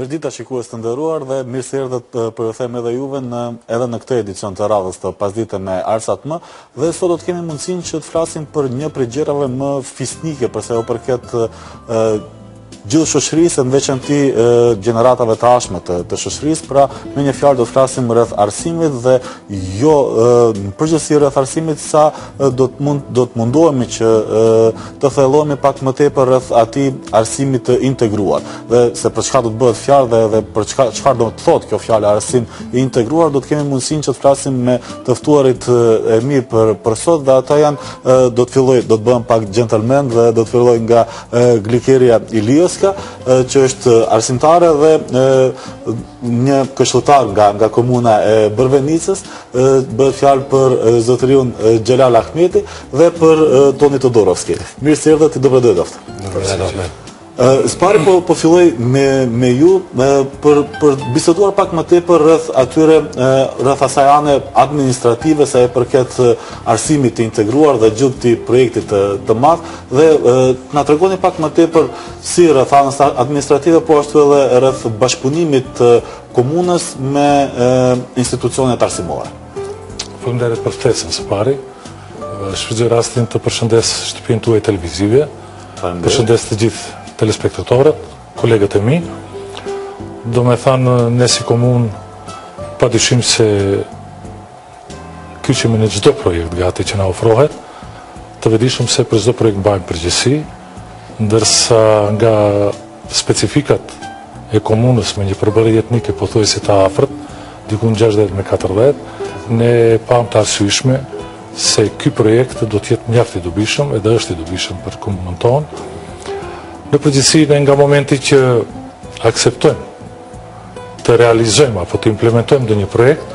Mirëdita shikues të nderuar dhe mirë se erdhët për ju them edhe juve edhe në këtë edicion të radhës të pasdite me Arsat M dhe sot do të kemi mundësinë që të flasim për një prej gjërave më fisnike përsa u përket gjithë shoqërisë, në veçanti gjeneratave të ashme të shoqërisë, pra me një fjalë do të flasim rreth arsimit dhe jo në përgjithësi rreth arsimit sa do të mundohemi që të thellohemi pak më tepër rreth atij arsimit të integruar. Dhe se për çka do të bëhet fjalë dhe për çfarë do të thotë kjo fjalë arsim i integruar, do të kemi mundësinë që të flasim me të ftuarit e mirë për sot dhe ata janë do të bëhem pak gentleman dhe do të filloj nga Glikeria Ilios, që është arsimtare dhe një këshilltar nga komuna e Bërvenicës, bëhet fjalë për zotëriun Xhelal Ahmeti dhe për Toni Todorovski. Mirë se erdhët, i dobrodoshtë. Spari po filloj me ju për biseduar pak më tepër rreth asaj ane administrative sa e përket arsimit të integruar dhe gjithë këtij projektit të madh dhe na tregoni pak më tepër si rreth anës administrative po ashtu edhe rreth bashkëpunimit të komunës me institucionet arsimore. Faleminderit për ftesën së pari. Shfrytëzoj rastin të përshëndes shtëpinë tuaj televizive. Përshëndes të gjithë telespektatorët, kolegët e mi. Do me thanë, ne si komun, pa dyshim se kyqemi në çdo projekt gati që na ofrohet, të vedishëm se për çdo projekt mbajmë përgjegjësi, ndërsa nga specifikat e komunës me një përbërje etnike pothuajse të afërt, diku 60 me 40, ne pam të arsyeshme se ky projekt do të jetë mjaft i dobishëm, edhe është i dobishëm për komunën tonë. Në përgjithësi, ne nga momenti që akseptojmë të realizojmë apo të implementojmë ndonjë projekt,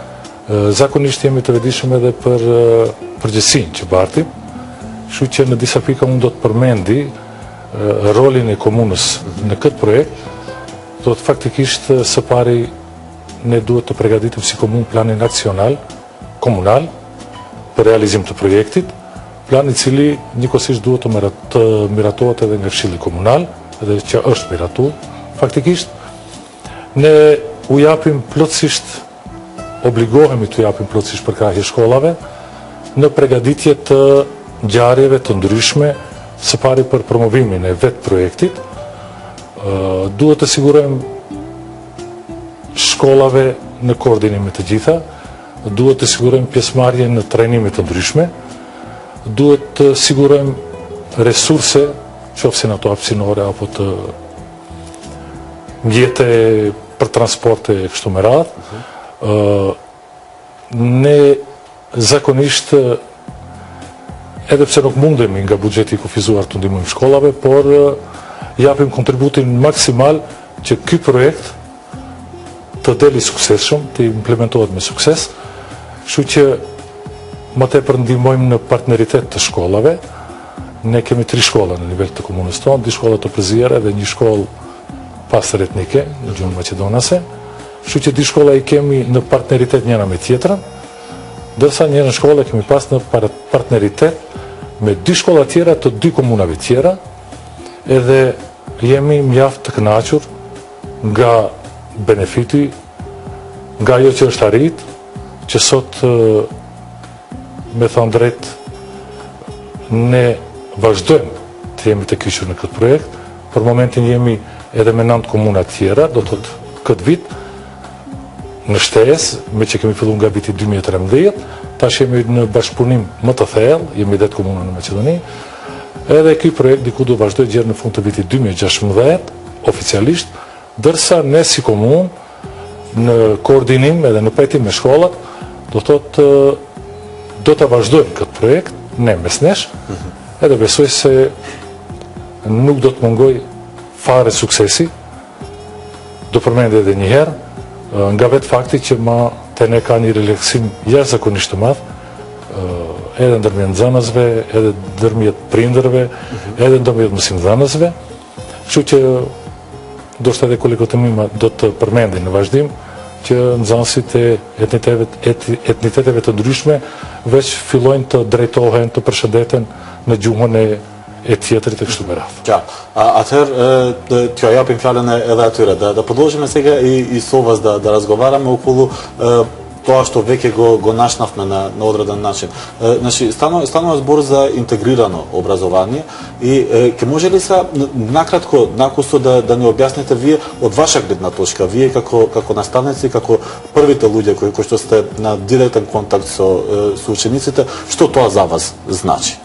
zakonisht jemi të vetëdijshëm edhe për përgjegjësinë që bartim. Kështu që në disa pika unë do të përmendi rolin e komunës në këtë projekt. Do të faktikisht së pari ne duhet të përgatitim si komunë planin aksional komunal për realizim të projektit. Plan i cili njëkohësisht duhet të miratohet edhe nga Këshilli Komunal, edhe që është miratuar. Faktikisht, ne u japim plotësisht, obligohemi të japim plotësisht përkrahje shkollave në përgatitje të ngjarjeve të ndryshme, së pari për promovimin e vetë projektit. Duhet të sigurojmë shkollave në koordinim me të gjitha, duhet të sigurojmë pjesëmarrje në trajnime të ndryshme, duhet të sigurojmë resurse, qofshin ato hapësinore apo të mjete për transporte e kështu me radhë. Ne zakonisht, edhe pse nuk mundemi nga buxheti i kufizuar të ndihmojmë shkollave, por japim kontributin maksimal që ky projekt të deli suksesshëm, të implementohet me sukses. Kështu që më tepër ndihmojmë në partneritet të shkollave. Ne kemi 3 shkolla në nivel të komunës tonë, 2 shkolla të përziera dhe një shkollë pastër etnike në gjuhën maqedonase. Kështu që 2 shkolla i kemi në partneritet njëra me tjetrën, ndërsa njëra shkollë kemi pas në partneritet me 2 shkolla tjera të 2 komunave tjera, edhe jemi mjaft të kënaqur nga benefiti, nga ajo që është arrit, që sot me thënë drejt, ne vazhdojmë të jemi të kyçur në këtë projekt. Për momentin jemi edhe me 9 komuna tjera, do të thotë këtë vit, në shtesë, me që kemi filluar nga viti 2013, tash jemi në bashkëpunim më të thellë, jemi 10 komuna në Maqedoni, edhe ky projekt diku do vazhdojë deri në fund të vitit 2016, oficialisht, ndërsa ne si komunë, në koordinim edhe në pajtim me shkollat, do thotë do të vazhdojmë këtë projekt, ne mes nesh, edhe besoj se nuk do të mungoj fare suksesi. Do përmend edhe një herë, nga vetë fakti që te ne ka një relaksim jashtëzakonisht të madh, edhe ndërmjet nxënësve, edhe ndërmjet prindërve, edhe ndërmjet mësimdhënësve. Kështu që ndoshta edhe kolegët e mi do të përmendin në vazhdim që nxënësit e etniteteve të ndryshme veç fillojnë të drejtohen, të përshëndeten në gjuhën e е театрите што ме рад. Ja, atëherë t'ja japim fjalën edhe atyre. Da продолжиме сега и со вас да разговараме околу тоа што веќе го нашнавме на одреден начин. Значи, станува збор за интегрирано образование и ќе може ли са накратко, накусо да ни објасните вие од ваша гледна точка, вие како наставници, како првите луѓе кои што сте на директен контакт со учениците, што тоа за вас значи?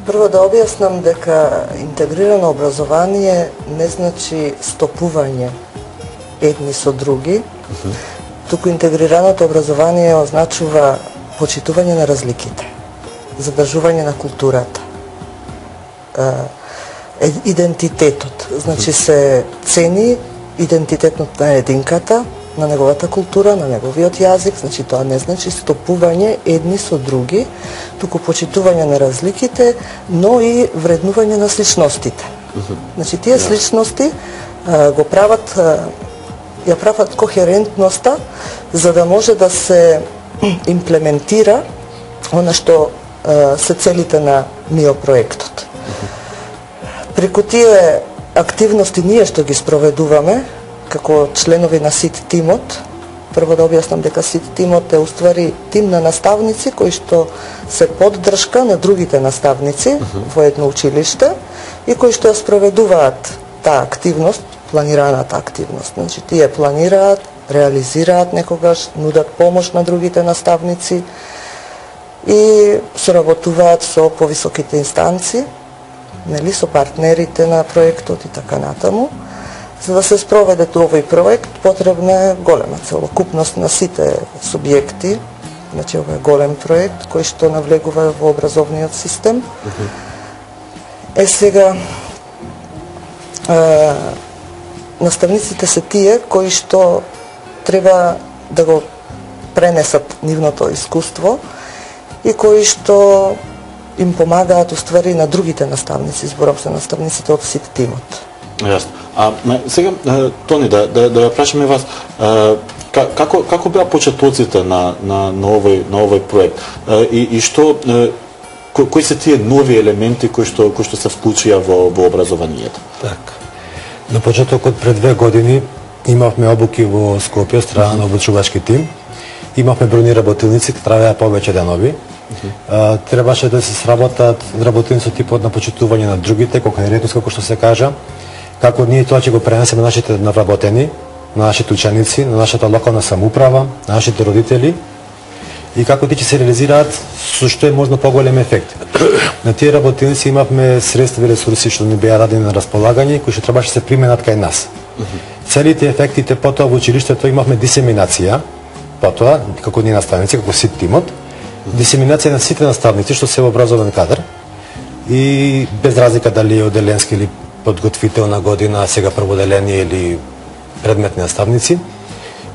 Прво да објаснам дека интегрирано образование не значи стопување едни со други, туку интегрираното образование означува почитување на разликите, задржување на културата, идентитетот. Значи се цени идентитетот на единката, на неговата култура, на неговиот јазик, значи тоа не значи стопување едни со други, туку почитување на разликите, но и вреднување на сличностите. Значи тие сличности го прават, ја прават кохерентноста, за да може да се имплементира она што се целите на МИО проектот. Преку тие активности ние што ги спроведуваме, како членови на СИТ тимот, прво да објаснам дека СИТ тимот е уствари тим на наставници кои што се поддршка на другите наставници во едно училиште и кои што ја спроведуваат таа активност, планираната активност. Значи тие планираат, реализираат некогаш, нудат помош на другите наставници и соработуваат со повисоките инстанци, нели, со партнерите на проектот и така натаму. За да се спроведе овој проект, потребна е голема целокупност на сите субјекти. Значи, ова е голем проект кој што навлегува во образовниот систем. Сега, наставниците се тие кои што треба да го пренесат нивното искуство и кои што им помагаат уствари на другите наставници, зборам се наставниците од СИТ тимот. Јасно. Сега, Тони, да ја прашаме вас, како беа почетоците на овој проект и што, кои се тие нови елементи кои што се вклучија во образованието? Так. На почетокот пред 2 години имавме обуки во Скопје, страна на обучувачки тим. Имавме бројни работилници, траеа повеќе денови. Требаше да се сработат работилници типот на почитување на другите, кохерентност, како што се кажа, како ние тоа ќе го пренесеме на нашите навработени, на нашите ученици, на нашата локална самоуправа, на нашите родители и како тие ќе се реализираат со што е можно поголем ефект. На тие работилници имавме средства и ресурси што ни беа дадени на располагање, кои што требаше се применат кај нас. Целите ефектите потоа во училиштето имавме дисеминација, потоа како ние наставници, како СИТ тимот, дисеминација на сите наставници што се во образовен кадар и без разлика дали е оделенски или подготвителна година, сега прводеление или предметни наставници.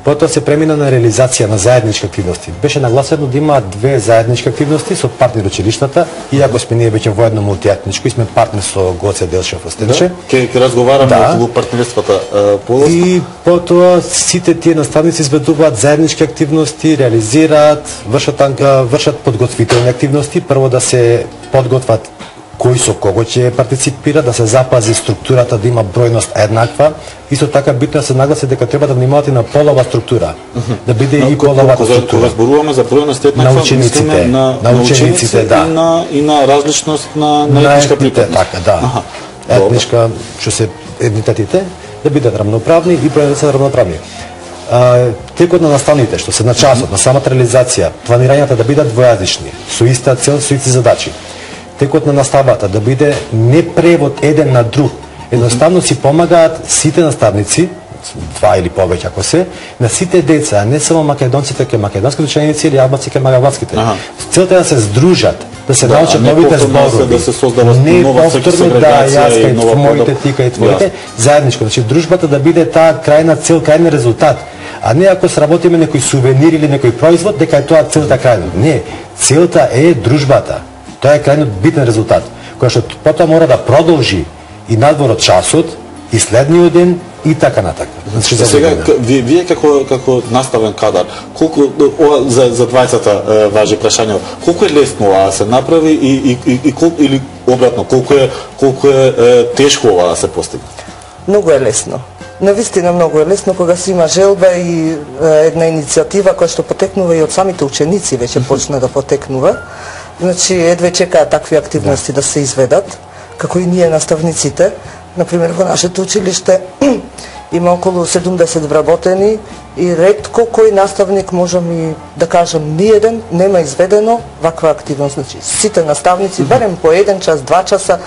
Потоа се премина на реализација на заеднички активности. Беше нагласено да има 2 заеднички активности со партнери училиштата, иако сме ние веќе воедно мултиетничко и сме партнер со Гоце Делшев Остенче. Ќе разговараме околу партнерствата полосно. И потоа сите тие наставници изведуваат заеднички активности, реализираат, вршат подготвителни активности, прво да се подготват кој со кого ќе партиципира, да се запази структурата, да има бројност еднаква. Исто така битно да се нагласи дека треба да внимавате на полова структура, да биде и половата структура. Кога зборуваме за бројност еднаква, на учениците, на учениците, да. И на различност на етничка припадност. Така, да. Етничка, што се етнитетите, да бидат рамноправни и бројните се рамноправни. Текот на наставните, што се на часот, на самата реализација, планирањата да бидат двојазични, со иста цел, со исти задачи. Текот на наставата да биде не превод еден на друг. Едноставно си помагаат сите наставници, 2 или повеќе ако се, на сите деца, а не само македонците кај македонските ученици или албанци кај албанските. Целта е да се здружат, да се научат новите зборови. Да се создава нова повторно да јас кај моите, ти кај твоите, заедничко. Значи дружбата да биде таа крајна цел, крајен резултат. А не ако сработиме некој сувенир или некој производ, дека е тоа целта крајна. Не, целта е дружбата. Тоа е крајно битен резултат, кој што потоа мора да продолжи и надвор од часот, и следниот ден, и така натака. Значи, сега, вие како наставен кадар, колку за двајцата важи прашање, колку е лесно ова да се направи или обратно, колко е тешко ова да се постигне? Многу е лесно. Навистина многу е лесно кога се има желба и една иницијатива која што потекнува и од самите ученици веќе почна да потекнува. Значи, едве чекаат такви активности да се изведат, како и ние наставниците. Например, во нашето училиште има околу 70 вработени и ретко кој наставник, можам и да кажам, ниеден нема изведено ваква активност. Значи, сите наставници, барем по 1 час, 2 часа,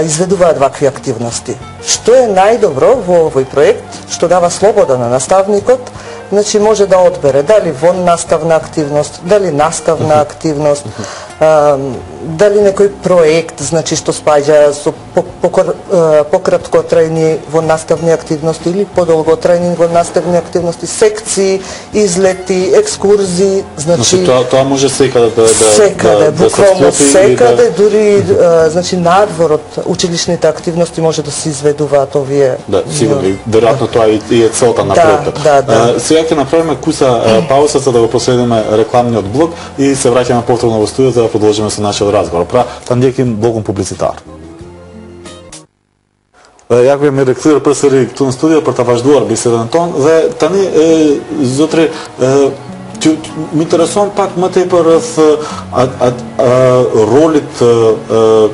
изведуваат вакви активности. Што е најдобро во овој проект, што дава слобода на наставникот, значи може да одбере дали наставна активност, дали наставна активност, дали некој проект, значи што спаѓа со пократкотрајни во наставни активности или подолготрајни во наставни активности, секции, излети, екскурзии, значи тоа може секаде секаде, буквално секаде, дури значи надвор од училишните активности може да се изведуваат овие. Да, сигурно, веројатно тоа и е целта на проектот. Сега ќе направиме куса пауза за да го последиме рекламниот блок и се враќаме повторно во студиото за да продолжиме со нашиот разговор. Та ndjekim blokun publicitar. Ja ku jemi rikthyer përsëri këtu në studio për ta vazhduar bisedën tonë dhe tani zotri më intereson pak më tepër rreth rolit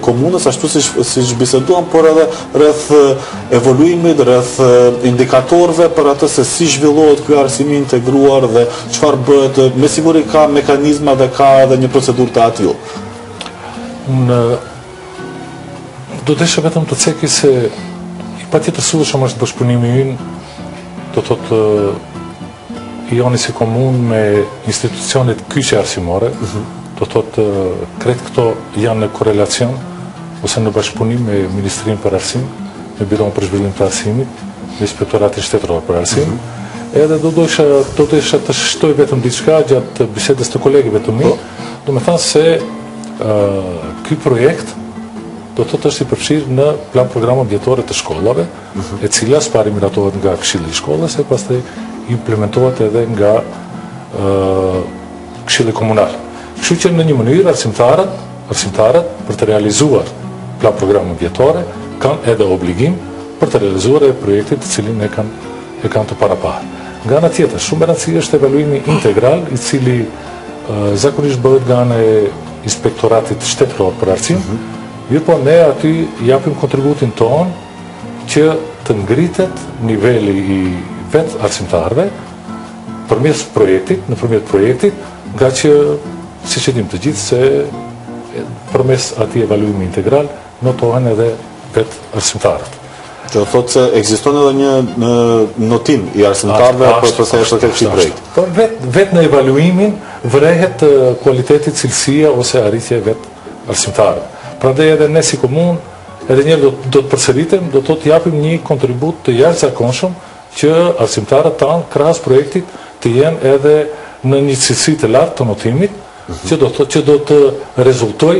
komunës ashtu siç biseduam, por edhe rreth evoluimit, rreth indikatorëve për atë se si zhvillohet ky arsimi integruar dhe çfarë bëhet. Me siguri ka mekanizma dhe ka edhe një procedurë të atill. Unë do desha vetëm të ceki se i patjetër suveshëm është bashkëpunimi ynë, do thotë i joni si komunë me institucionet kyçe arsimore, do thotë kretë këto janë në korelacion ose në bashkëpunim me Ministrinë për Arsim, me Biron për Zhvillim të Arsimit, me Inspektoratin Shtetëror për Arsim. Edhe do desha të shtoj vetëm diçka gjatë bisedës të kolegëve të mi, do me thënë se ky projekt do të është i përfshirë në plan programa vjetore të shkollave, e cila pari miratohet nga Këshilli i shkollës e pastaj implementohet edhe nga Këshilli komunal. Kështu që në një mënyrë arsimtarët për të realizuar plan programa vjetore kanë edhe obligim për të realizuar e projektit të cilin e kanë të paraparë. Nga ana tjetër, shumë e rëndësishme është evaluimi integral i cili zakonisht bëhet nga ana e Inspektoratit Shtetëror për Arsim, mirë po ne aty japim kontributin ton që të ngritet niveli i vetë arsimtarëve nëpërmjet projektit, nga që siç e dim të gjithë se përmes atij evaluimi integral notohen edhe vetë arsimtarët. Që thotë se ekziston edhe një notim i arsimtarëve për se është këtij projekti. Por vetë në evaluimin vërehet kualiteti, cilësia ose arritja e vetë arsimtarëve. Prandaj edhe ne si komunë, edhe njerë do të përsëritem, do të japim një kontribut të jashtëzakonshëm që arsimtarët tanë krahas projektit të jenë edhe në një cilësi të lartë të notimit, që do të rezultoj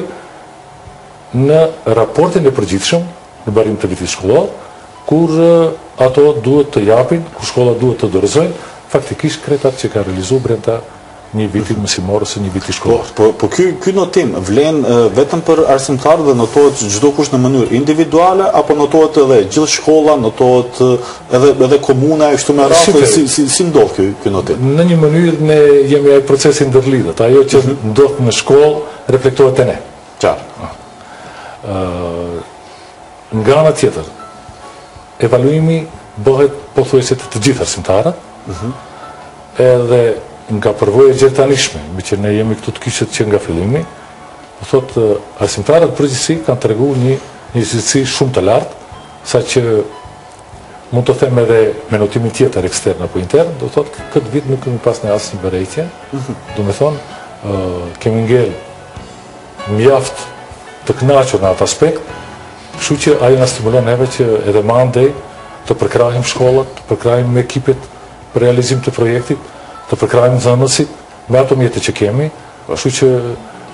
në raportin e përgjithshëm në barim të vitit shkollor, kur ato duhet të japin, kur shkolla duhet të dorëzojnë faktikisht kretat që ka realizuar brenda një viti mësimor ose një viti shkollor. Po ky notim vlen vetëm për arsimtarët dhe notohet çdo kush në mënyrë individuale apo notohet edhe gjithë shkolla, notohet edhe komuna e kështu me radhë, si ndodh ky notim? Në një mënyrë ne jemi ai procesi ndërlidhet, ajo që ndodh në shkollë reflektohet te ne. Qartë. Nga ana tjetër, evaluimi bëhet pothuajse të gjithë arsimtarët, edhe nga përvojë e gjertanishme, me që ne jemi këtu të kyçet që nga fillimi, do thotë arsimtarët përgjithësi kanë treguar një cilësi shumë të lartë, saqë mund të them edhe me notimin tjetër ekstern apo intern, do thotë këtë vit nuk kemi pas në asnjë vërejtje, do me thonë kemi ngel mjaft të kënaqur në atë aspekt, kështu që ajo na stimulon neve që edhe më andej të përkrahim shkollat, të përkrahim ekipet për realizim të projektit, të përkrahim nxënësit me ato mjete që kemi, kështu që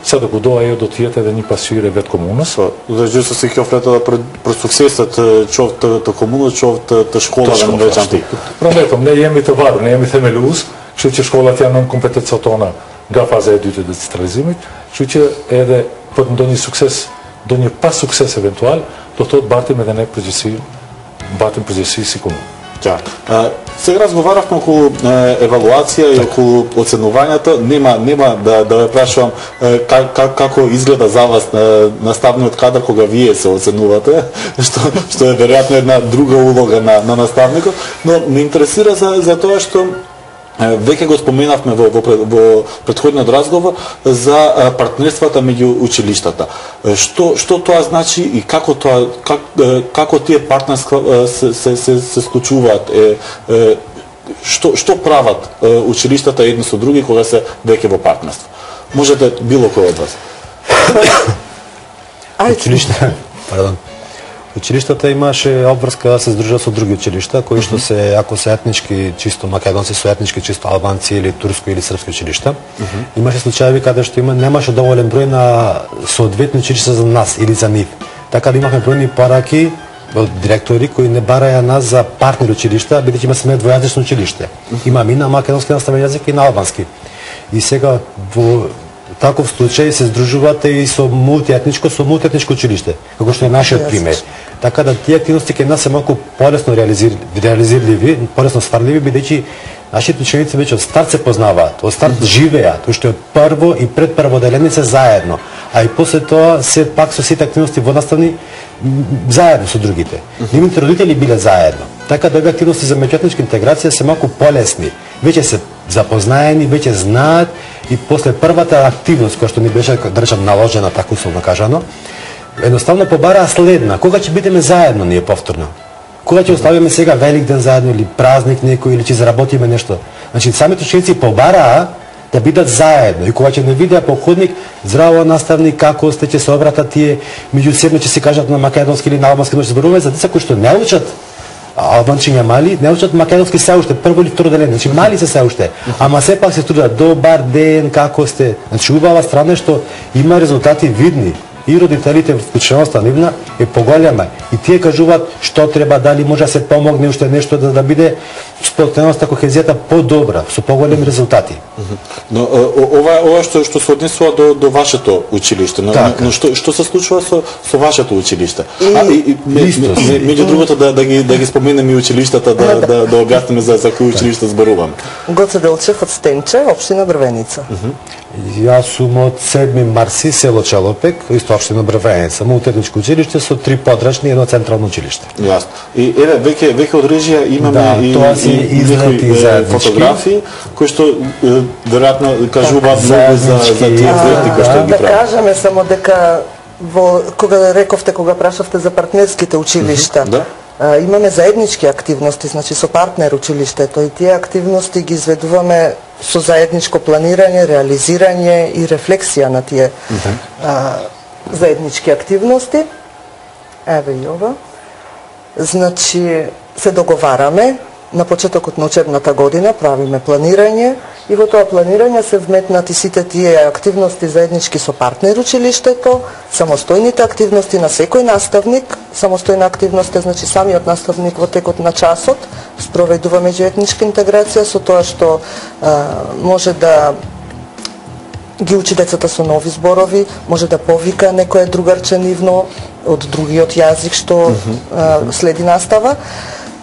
sa do kudo ajo do të jetë edhe një pasqyrë vetë komunës. Dhe gjithsesi kjo flet edhe për sukseset qoftë të komunës, qoftë të shkollave në veçantë. Pra vetëm ne jemi të varur, ne jemi themelues, kështu që shkollat janë nën kompetencat tona nga faza e dytë e decentralizimit, kështu që edhe për ndonjë sukses до një pas sukses eventual, do thotë bartim edhe ne përgjegjësi si komunë. Сега разговарахме около евалуација и околу оценувањето. Нема да ве прашувам како изгледа за вас наставниот кадар кога вие се оценувате, што е веројатно една друга улога на наставникот, но ме интересира за тоа што веќе го споменавме во претходниот разговор за партнерствата меѓу училиштата. Што тоа значи и како тие партнерства се склучуваат? Што прават училиштата едно со други кога се веќе во партнерство? Можете било кој од вас. Училиштата имаше обврска да се здружат со други училишта, кои што се, ако се етнички чисто македонци, со етнички чисто албанци или турско или српски училишта. Имаше случаи каде што немаше доволен број на соодветни училишта за нас или за нив. Така да имахме бројни пораки од директори кои не бараја нас за партнери училишта, бидејќи сме двојазично училиште. Имаме и на македонски наставен јазик и на албански. И сега во таков случај се здружувате и со мултиетничко училиште, како што е нашиот пример. Така да тие активности кај нас се малку полесно реализирливи, полесно стварливи, бидејќи нашите ученици веќе од старт се познаваат, од старт живеат, уште од прво и пред прводеленица заедно, а и после тоа се пак со сите активности во наставни заедно со другите. Нивните родители биле заедно. Така да овие активности за меѓуетничка интеграција се малку полесни. Веќе се запознаени, веќе знаат и после првата активност која што ни беше, да речам, наложена, така условно кажано, едноставно побараа следна. Кога ќе бидеме заедно ние повторно? Кога ќе оставиме сега Великден заедно или празник некој или ќе заработиме нешто? Значи самите ученици побараа да бидат заедно и кога ќе не видеа по ходник, здраво наставник, како сте, ќе се обратат тие, меѓусебно ќе се кажат на македонски или на албански, но ќе зборуваме за деца кои што не учат албанчиња мали, не учат македонски се уште, прво или второ деление, значи мали се уште, ама сепак се трудат, добар ден, како сте. Значи убава страна е што има резултати видни и родителите вклучеността нивна е поголема и тие кажуваат што треба, дали може да се помогне уште нешто да биде сплотеноста, кохезијата подобра, со поголеми резултати. Но ова што се однесува до вашето училиште, но што се случува со вашето училиште? Меѓу другото да ги споменеме и училиштата, да објасниме за кои училишта зборуваме. Гоце Делчев од Стенче, општина Брвеница. Јас сум од 7 Марси, село Челопек, исто општина Брвеница, мултиетничко училиште со 3 подрачни и едно централно училиште. Јасно. И еве веќе од режија имаме и фотографии кои што веројатно кажуваат многу за тие проекти кои што ги прават. Да кажеме само дека кога рековте, кога прашавте за партнерските училишта, имаме заеднички активности, значи со партнер училиштето и тие активности ги изведуваме со заедничко планирање, реализирање и рефлексија на тие заеднички активности. Еве и ова. Значи се договараме на почетокот на учебната година, правиме планирање и во тоа планирање се вметнати сите тие активности заеднички со партнер училиштето, самостојните активности на секој наставник, самостојна активност е значи самиот наставник во текот на часот спроведува меѓуетничка интеграција со тоа што може да ги учи децата со нови зборови, може да повика некој другарче нивно од другиот јазик што следи настава.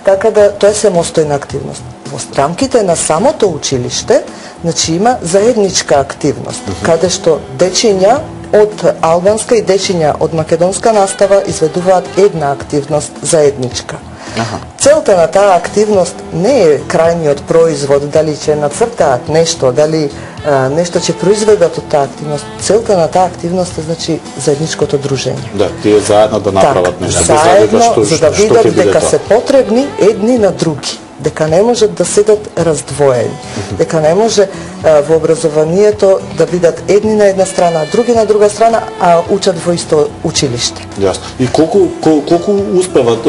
Така да тоа е самостојна активност. Во рамките на самото училиште, значи има заедничка активност, каде што дечиња од албанска и дечиња од македонска настава изведуваат една активност заедничка. Целта на таа активност не е крајниот производ, дали ќе нацртаат нешто, дали нешто ќе произведат од таа активност. Целта на таа активност е значи заедничкото дружење. Да, тие заедно да направат нешто, заедно за да видат дека се потребни едни на други, дека не можат да седат раздвоени, дека не може во образованието да бидат едни на една страна, други на друга страна, а учат во исто училиште. Јасно. И колку успеваат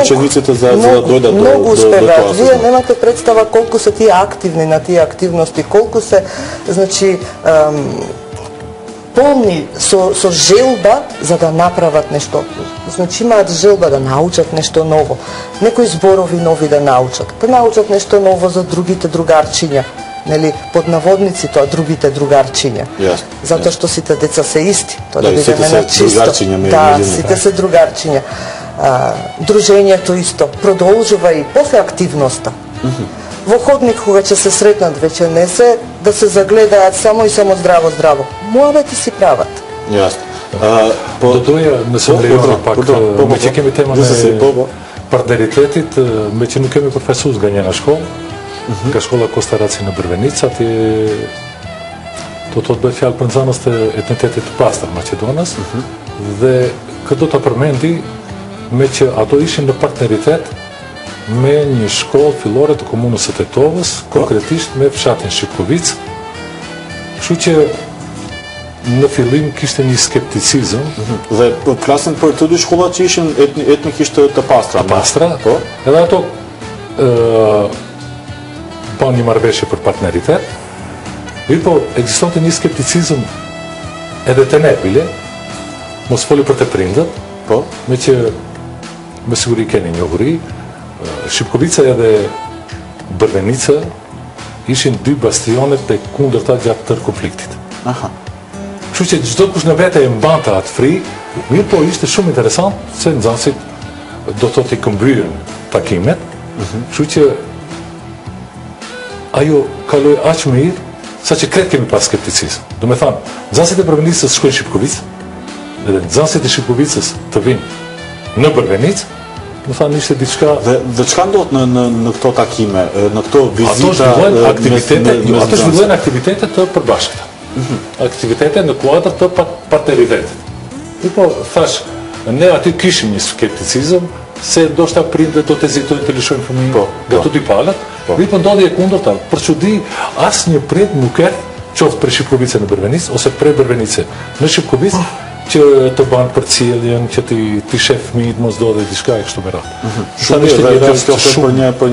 учениците за да дојдат до многу успеваат. тоа? Вие немате представа колку се тие активни на тие активности, колку се значи полни со желба за да направат нешто. Значи имаат желба да научат нешто ново. Некои зборови нови да научат нешто ново за другите другарчиња. нели, под наводници тоа другите другарчиња. Затоа што сите деца се исти, тоа да бидеме на чисто. Да, сите се другарчиња. Дружењето исто продолжува и после активноста. Во ходник кога ќе се сретнат вече не се да се загледаат само и само здраво. Муабети си прават. Јасно. До тоја не сум лејона пак, меќе кеми тема на партнеритетит, меќе не кеми професор згањена школа, ка школа Коста Раци на Брвеница, тоа бе фјал прензаност етнитетит пастар Македонас, де каде тоа променди, меќе, а тоа ише на партнеритет, ме një shkollë fillore të komunës së Tetovës, konkretisht me fshatin Shipkovic, kështu që në fillim kishte një skepticizëm. Dhe flasin për të dy shkollat që ishin etnikisht të pastra. Të pastra, po. Edhe ato bën një marrëveshje për partneritet. Mirë po, ekzistonte një skepticizëm edhe të ne bile, mos foli për të prindët, po, me që me siguri keni njohuri, Shipkovica edhe Brvenica ishin dy bastionet të kundërta gjatë tërë konfliktit. Kështu që çdo kush në vete e mbante atë fri, mirë po ishte shumë interesant se nxënësit do të i këmbyen takimet, kështu që ajo kaloi aq mirë, sa që kretë kemi pas skepticizëm. Do me thanë, nxënësit e Brvenicës shkojnë Shipkovicë, edhe nxënësit e Shipkovicës të vinë në Brvenicë, më thanë ishte diçka... Dhe çka ndodh në këto takime, në këto vizita... Ato zhvillojnë aktivitete të përbashkëta. Aktivitete në kuadër të partneritetit. I po, thash, ne aty kishim një skepticizëm, se do shta prindët do të hezitojnë të lëshojnë fëmijë nga të dy palët, i po ndodhi e kundërta. Për çudi, asnjë prind nuk e qoftë për Shipkovicën në Brvenice, ose prej Brvenice në Shipkovicë, që të banë për ciljen, që ti shef fëmijët mos do dhe diçka e kështu me radhë. Shumë dhe kjo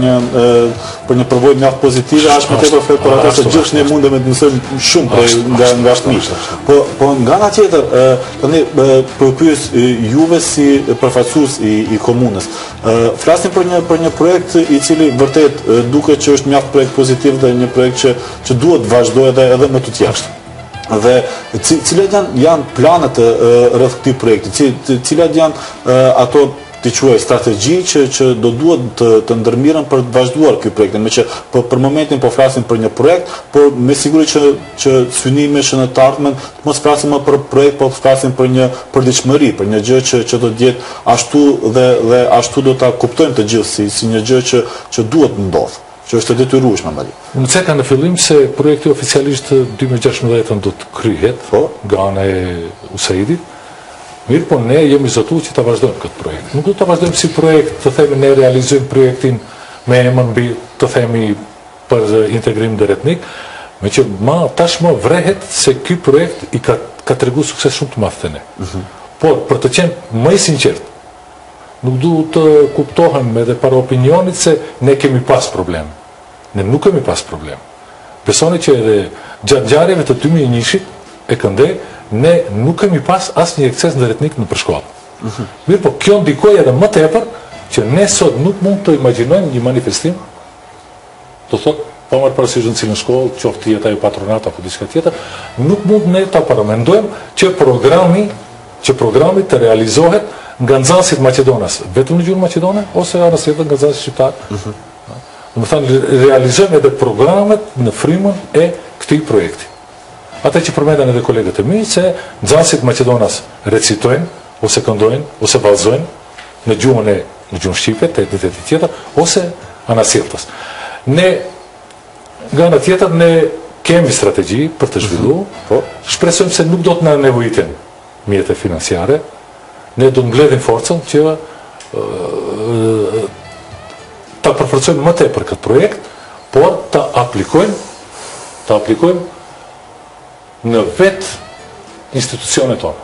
për një përvojë mjaft pozitive, ashtë më tepër flet për atë se gjithë ne mundem të mësojmë shumë nga fëmijët. Po nga ana tjetër, tani përpyes juve si përfaqësues i komunës. Flasim për një projekt i cili vërtet duket që është mjaft projekt pozitiv dhe një projekt që duhet vazhdojë edhe më të tjerë. Dhe cilat janë planet rreth këtij projekti, cilat janë ato të quaj strategji që do duhet të ndërmirën për të vazhduar ky projekt, me që për momentin po flasim për një projekt, por me siguri që synime që në të ardhmen mos flasim më për projekt, po flasim për një përditshmëri, për një gjë që do të jetë ashtu dhe ashtu do ta kuptojmë të gjithë si një gjë që duhet të ndodhë, që është e detyrueshme mbali. Më ceka në fillim se projekti oficialisht 2016 do të kryhet nga ana e USAID-it. Mirë po ne jemi zotuar që ta vazhdojmë këtë projekt. Nuk do ta vazhdojmë si projekt, të themi ne realizojmë projektin me emër mbi të themi për integrim ndërretnik, me që tashmë vrehet se ky projekt i ka treguar sukses shumë të madh te ne. Por për të qenë më i sinqert, nuk duhet të kuptohem edhe para opinionit se ne kemi pas problem. Ne nuk kemi pas problem. Besoni që edhe gjatë ngjarjeve të 2001-shit e këndej, ne nuk kemi pas asnjë ekses ndërretnik në përshkollë. Mirë po, kjo ndikoi edhe më tepër që ne sot nuk mund të imagjinojmë një manifestim, do thotë, pa marrë parasysh në cilën shkollë, qoftë jetë ajo patronat apo diçka tjetër, nuk mund ne ta paramendojmë që programi të realizohet nga nxënësit Maqedonas, vetëm në gjuhën maqedone, ose anës tjetër nga nxënësit shqiptar. Do të thënë, realizojmë edhe programet në frymën e këtij projekti. Ata që përmenden edhe kolegët e mi, se nxënësit Maqedonas recitojnë, ose këndojnë, ose vallëzojnë në gjuhën shqipe, të etnitetit tjetër, ose anasjelltës. Ne, nga ana tjetër, ne kemi strategji për të zhvilluar, shpresojmë se nuk do të na nevojitin mjete financiare, ne do të mbledhim forcën që ta përforcojmë më tepër këtë projekt, por ta aplikojmë në vetë institucionet tona.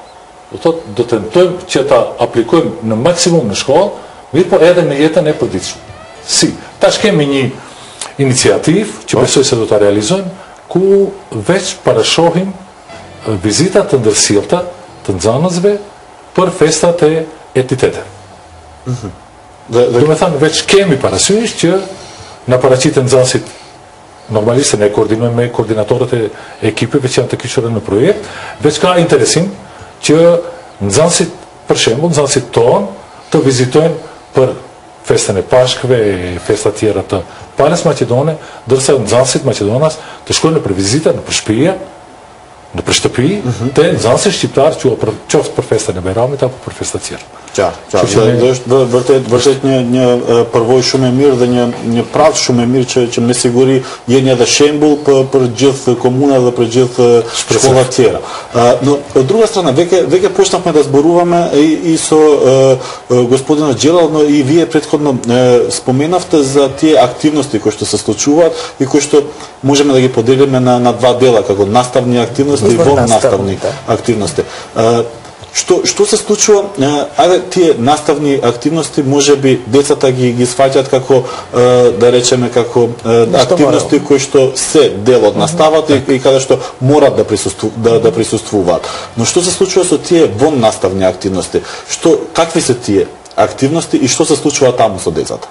Do të tentojmë që ta aplikojmë në maksimum në shkollë, mirë po edhe në jetën e përditshme. Si, tash kemi një iniciativë që besoj se do ta realizojmë, ku veç parashohim vizita të ndërsjellta të nxënësve për festat e etnitetit. Do me thanë, veç kemi parasysh që na paraqiten nxënësit нормали се не координуваме координаторите екипи, веќе на таки на проект, веќе ка интересим, че нзанси пршемо, нзанси то визитоен пр фестане Пашкве, феста тиерата Палес Македоне, дърса нзанси Македонас, тешко не превизита, не прешпия, не прештапи, те нзанси Штиптар, чов пр феста не бераме, та по феста тиер. Въртет не първой шумемир, да не прав шумемир, че ме сигури е да шембул пред комуна, да пред школа тера. Но от друга страна, веќе почнахме да зборуваме и со господина Джерал, но и вие предходно споменавте за тие активности кои што се случуваат и кои што можеме да ги поделиме на два дела, како наставни активности и воннаставни активности. Што се случува? Ајде тие наставни активности може би децата ги сваќаат како да речеме како активности кои што се дел од наставата и каде што морат да присуствуваат. Но што се случува со тие воннаставни активности? Какви се тие активности и што се случува таму со децата?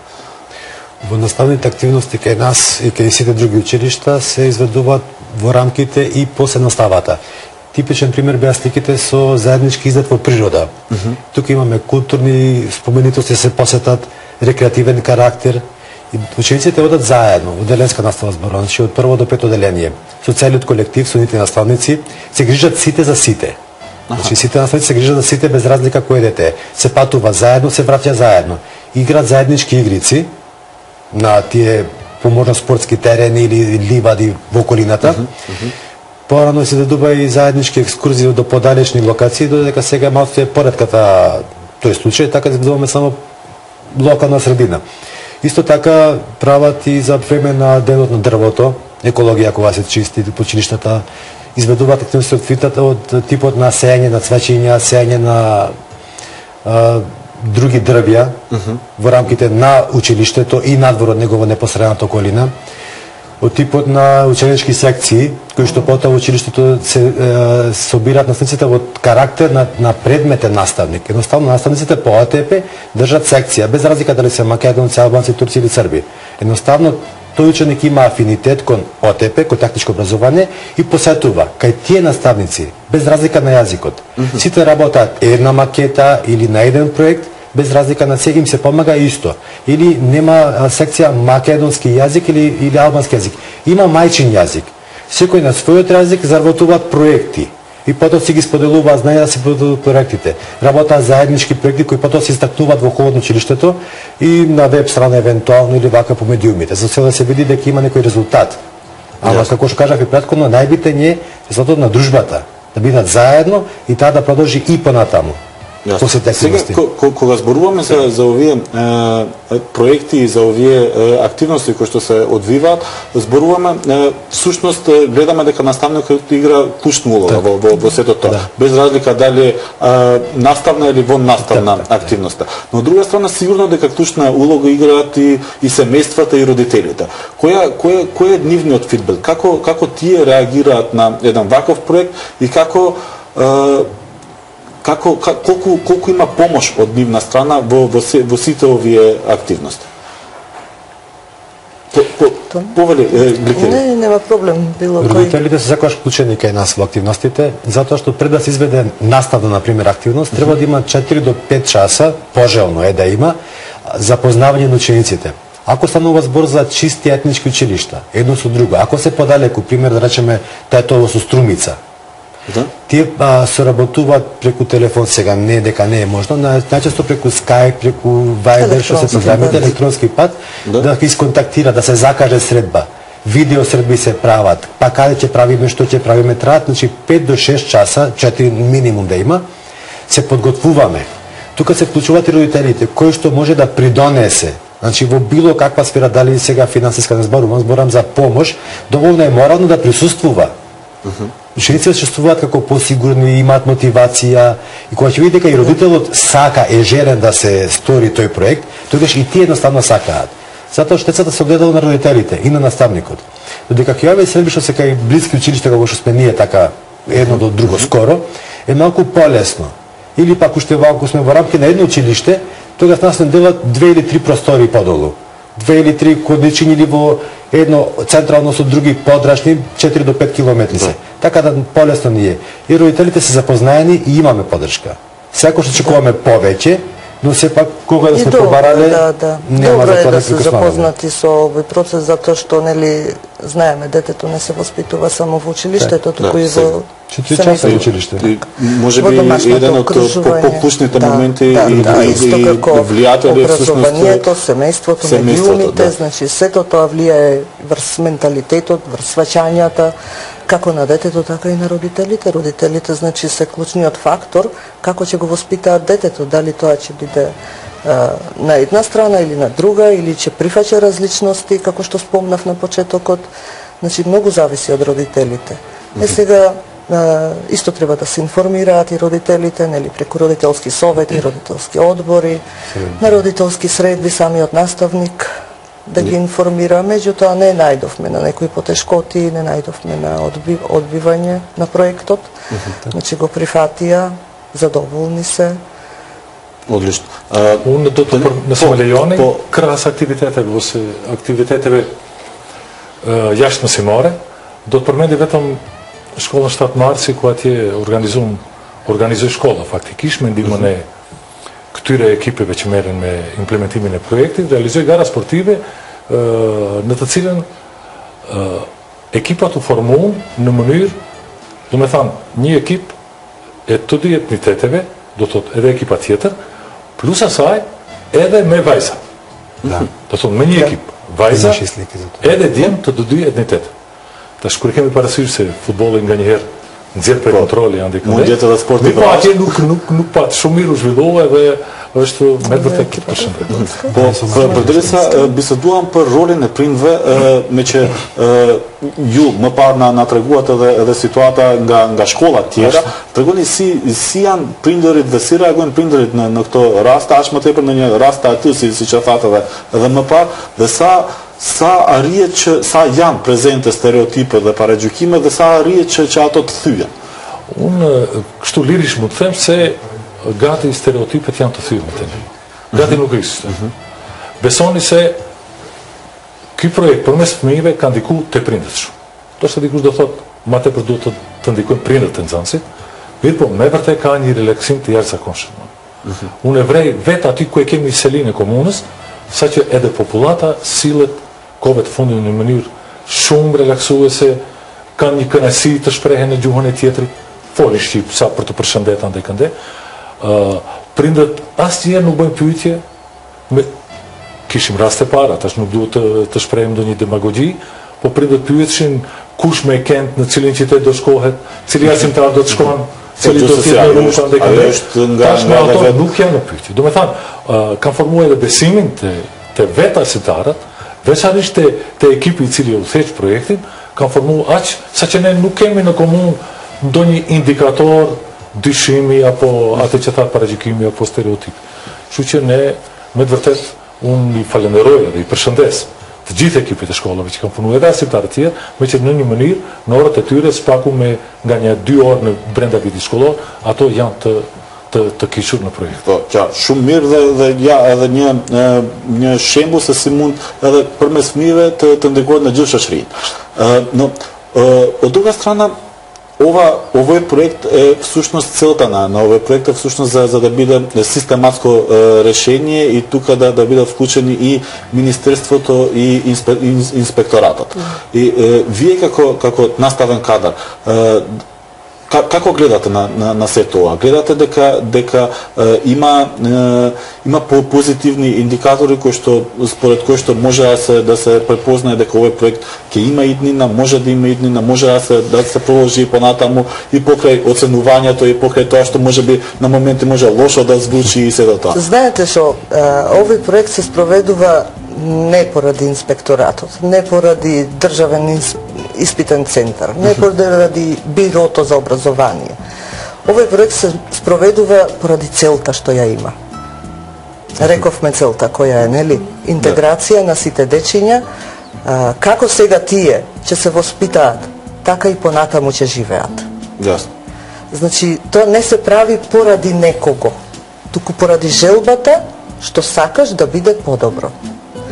Воннаставните активности кај нас и кај сите други училишта се изведуваат во рамките и после наставата. Типичен пример беа сликите со заеднички излет во природа. Тука имаме културни споменитости се посетат, рекреативен карактер. И учениците одат заедно, оделенска настава зборува, значи од прво до пето оделение. Со целиот колектив, со нити наставници, се грижат сите за сите. Значи сите наставници се грижат за сите без разлика кој дете. Се патува заедно, се враќа заедно. Играат заеднички игрици на тие поморно спортски терени или ливади во околината. Порано се дадува и заеднички екскурзии до подалечни локации, додека сега малку е поредката тој случај, така да добиваме само локална средина. Исто така прават и за време на денот на дрвото, екологија кога се чисти по училиштата, изведуваат активности од типот на сејање на цвеќиња, сејање на други дрвја во рамките на училиштето и надвор од негово непосредната околина. Од типот на ученички секции, кои што потоа во училиштето се собираат наставниците во карактер на предметен наставник. Едноставно наставниците по ОТП држат секција, без разлика дали се македонци, албанци, турци или срби. Едноставно тој ученик има афинитет кон ОТП, кон тактичко образование и посетува кај тие наставници, без разлика на јазикот. Сите работат една макета или на еден проект, без разлика на сега им се помага исто. Или нема секција македонски јазик или албански јазик. Има мајчин јазик. Секој на својот јазик заработуваат проекти. И потоа си ги споделуваат знаења да се продадат проектите. Работаат заеднички проекти кои потоа се истакнуваат во ходот на училиштето и на веб страна евентуално или вака по медиумите. За цел да се види дека има некој резултат. Ама како што кажав и претходно, најбитен е резултатот на дружбата. Да бидат заедно и таа да продолжи и понатаму. Сега, кога зборуваме за овие проекти и за овие активности кои што се одвиваат, зборуваме, всушност гледаме дека наставникот игра клучна улога во сето тоа, без разлика дали наставна или воннаставна активноста. Но од друга страна, сигурно дека клучна улога играат и семејствата и родителите. Кој е нивниот фидбек? Како тие реагираат на еден ваков проект и колку има помош од нивна страна во сите овие активности? Повели, Гликери? Не, нема проблем. Родителите се секогаш вклучени кај нас во активностите, затоа што пред да се изведе наставна, например, активност, треба да има 4 до 5 часа, пожелно е да има, за познавање на учениците. Ако станува збор за чисти етнички училишта, едно со друго, ако се подалеку, пример да речеме Тајтово со Струмица, тие соработуваат преку телефон сега, не дека не е можно, најчесто преку Skype, преку Viber, што се програмите, електронски пат, да ги исконтактира, да се закаже средба. Видео средби се прават, па каде ќе правиме, што ќе правиме, траат, значи 5 до 6 часа, 4 минимум да има, се подготвуваме. Тука се вклучуваат и родителите, кој што може да придонесе. Значи во било каква сфера, дали сега финансиска не зборам за помош, доволно е морално да присуствува. Учениците се чувствуваат како посигурни, имаат мотивација и кога ќе види дека и родителот сака, е желен да се стори тој проект, тогаш и тие едноставно сакаат. Затоа што децата се огледало на родителите и на наставникот. Додека ќе овие средби што се кај блиски училишта како што сме ние така едно до друго скоро, е малку полесно. Или пак уште вако сме во рамки на едно училиште, тогаш нас не делат 2 или 3 простори подолу. 2 или 3 кодичини или во едно централно со други подрачни 4 до 5 километри се. Така да полесно ни е. И родителите се запознаени и имаме поддршка. Секогаш очекуваме повеќе, но сепак кога да сме побарале, нема добро за е тоа да да се запознати со овој процес, затоа што нели знаеме детето не се воспитува само во училиштето, туку и во 4 часа училиште. Може би еден од по-клучните моменти и влијатели е всушност образованието, семејството, медиумите, значи сето тоа влијае врз менталитетот, врз сваќањата, како на детето, така и на родителите. Родителите, значи, се клучниот фактор како ќе го воспитаат детето, дали тоа ќе биде на една страна или на друга, или ќе прифаќа различности, како што спомнав на почетокот. Значи, многу зависи од родителите. Сега, исто треба да се информираат и родителите, нели, преку родителски совети, родителски одбори, на родителски средби, самиот наставник да ги информира. Меѓутоа не најдовме на некои потешкоти, не најдовме на одбивање на проектот. Значи го прифатија, задоволни се. Одлично. На Смелејони, крас активитетеве јашно се море, до отпрменде ветам школа штат Марси, која ти организуе школа, фактикиш, мен дима не ктуре екипи веќе мереме имплементимине проекти, реализуе гара спортиве, натацилен екипата формулн на манир, домethан, ние екип е туди етнитетеве, дотот еде екипа театар, плюс асај еде ме вајза. Дотот мене екип вајза еде дим то дуди етнитет. Та шкурike mi parasiš se futbol in ganjer nxjerr për kontroli andi këndë. Mund jetë edhe sporti po atje nuk pat shumë mirë u zhvillua dhe është me vërtet përshëndet. Po përderisa biseduam për rolin e prindve, me që ju më parë na treguat edhe situata nga shkollat tjera, tregoni si janë prindërit dhe si reagojnë prindërit në këto raste, aq më tepër në një rast të aty si që thatë edhe më parë, dhe sa arrijet që sa janë prezente stereotipe dhe paragjykime dhe sa arrijet që ato të thyen. Unë kështu lirish mund të them se gati stereotipet janë të thyen të ne. Gati nuk ekzistojnë. Besoni se ky projekt përmes fëmijëve ka ndikuar te prindët shumë. Ndoshta dikush do thotë më tepër duhet të ndikojnë prindët të nxënësit, mirë po me vërtet ka një relaksim të jashtëzakonshëm. Unë e vrej vetë aty ku e kemi selinë e komunës, saqë edhe populata sillet kohëve të fundit në mënyrë shumë relaksuese, kanë një kënaqësi të shprehen në gjuhën e tjetrit, folin shqip sa për të përshëndetur ndaj kënde. Prindët asnjëherë nuk bëjnë pyetje, kishim raste para, tash nuk duhet të shprehim ndonjë demagogji, po prindët pyetshin kush më e kent, në cilin qytet do shkohet, cili arsimtar do të shkon, cili do të jetë në rrugë ndaj kënde. Tash me ato nuk janë pyetje. Domethënë, kanë formuar edhe besimin te vetë arsimtarët, veçanërisht te ekipi i cili udhëheq projektin, kanë formuar aq saqë ne nuk kemi në komunë ndonjë indikator dyshimi apo atë që tha paragjykimi apo stereotip. Kështu që ne me të vërtet unë i falenderoj dhe i përshëndes të gjithë ekipit e shkollave që kanë punuar edhe arsimtarët tjerë, me që në një mënyrë në orët e tyre spaku me nga një 2 orë në brenda vitit shkollor, ato janë të kishur në projekt. Po, shumë mirë dhe ja edhe një shembull se si mund edhe përmes fëmijëve të ndikohet në gjithë shoqërinë. Od druga strana, ovaj projekt je всъщност целта на ovaj projekt всъщност за да биде систематско решение и тук да бидат включени и Министерството и инспекторатот. И вие како наставен кадар, како гледате на се тоа? Гледате дека има позитивни индикатори според кои што може да се препознае дека овој проект ќе има иднина, може да има иднина, може да се продолжи понатаму и покрај оценувањето и покрај тоа што можеби на моменти може лошо да звучи и се до тоа. Знаете што, овој проект се спроведува не поради инспекторатот, не поради државен испитен центар, не поради бирото за образование. Овој проект се спроведува поради целта што ја има. Рековме целта која е, нели? Интеграција на сите дечиња, како сега тие ќе се воспитаат, така и понатаму ќе живеат. Јасно. Значи, тоа не се прави поради некого, туку поради желбата што сакаш да биде подобро.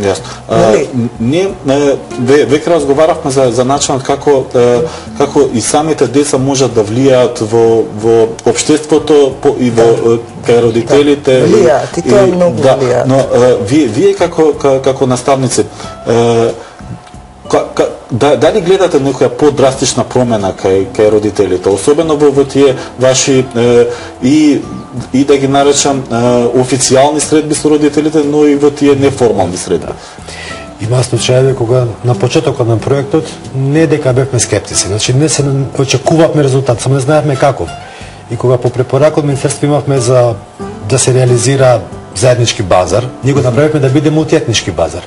Јасно. Ние веќе разговаравме за начинот како и самите деца можат да влијаат во општеството и во кај родителите. Влијаат, и тоа многу влијаат. Но вие како наставници, дали гледате некоја подрастична промена кај родителите, особено во тие ваши и да ги наречам официјални средби со родителите, но и во тие неформални средби? Има случаи кога на почетокот на проектот не дека бевме скептици, значи не се очекувавме резултат, само не знаевме каков. И кога по препорака од Министерството имавме за да се реализира заеднички базар, ние го направивме да биде мултиетнички базар.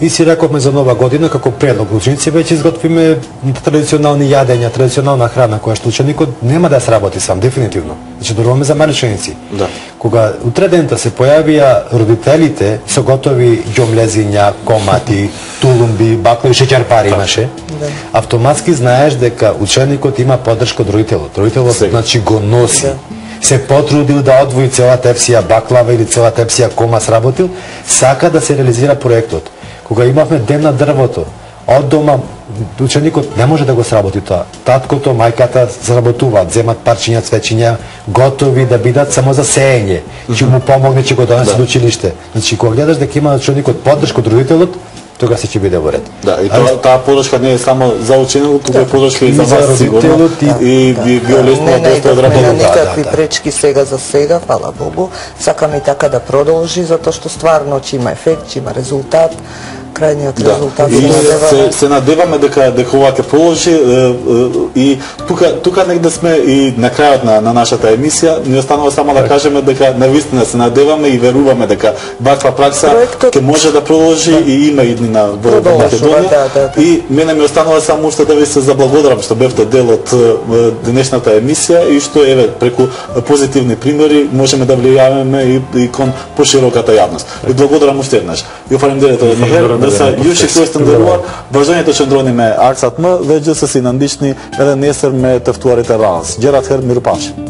И си рековме за нова година како предлог ученици веќе изготвиме традиционални јадења, традиционална храна која што ученикот нема да сработи сам дефинитивно. Значи доруваме за мали ученици. Да. Кога утредента се појавија родителите со готови ѓомлезиња, комати, тулумби, бакло и шеќерпари имаше, автоматски знаеш дека ученикот има поддршка од родителот. Родителот значи го носи. Се потрудил да одвои цела тепсија баклава или цела тепсија кома сработил, сака да се реализира проектот. Кога имавме ден на дрвото, од дома ученикот не може да го сработи тоа. Таткото, мајката заработуваат, земат парчиња, цвечиња, готови да бидат само за сеење. Ќе му помогне, ќе го донесе до училиште. Значи, кога гледаш дека има ученикот поддршка од родителот, тога се ќе биде во ред. Да, и таа поддршка не е само за ученикот, туку е поддршка и за вас сигурно. И ви олеснува доста од работа. Не никакви пречки сега за сега, фала Богу. Сакаме и така да продолжи, затоа што стварно ќе има ефект, ќе има резултат. Крајниот резултат се надеваме дека ова ќе продолжи и тука негде сме и на крајот на нашата емисија. Ни останува само да кажеме дека навистина се надеваме и веруваме дека ваква пракса ќе може да продолжи и има иднина во Македонија. И мене ми останува само уште да ви се заблагодарам што бевте дел од денешната емисија и што еве преку позитивни примери можеме да влијаваме и кон пошироката јавност. Ви благодарам уште еднаш. Ја фалемдерето да се јуши кој ndëruar, vazhdojeni të qëndroni me Arsat më dhe gjithsesi në ndiqni edhe nesër me të ftuarit e radhës. Gjërat herë, mirupafshim.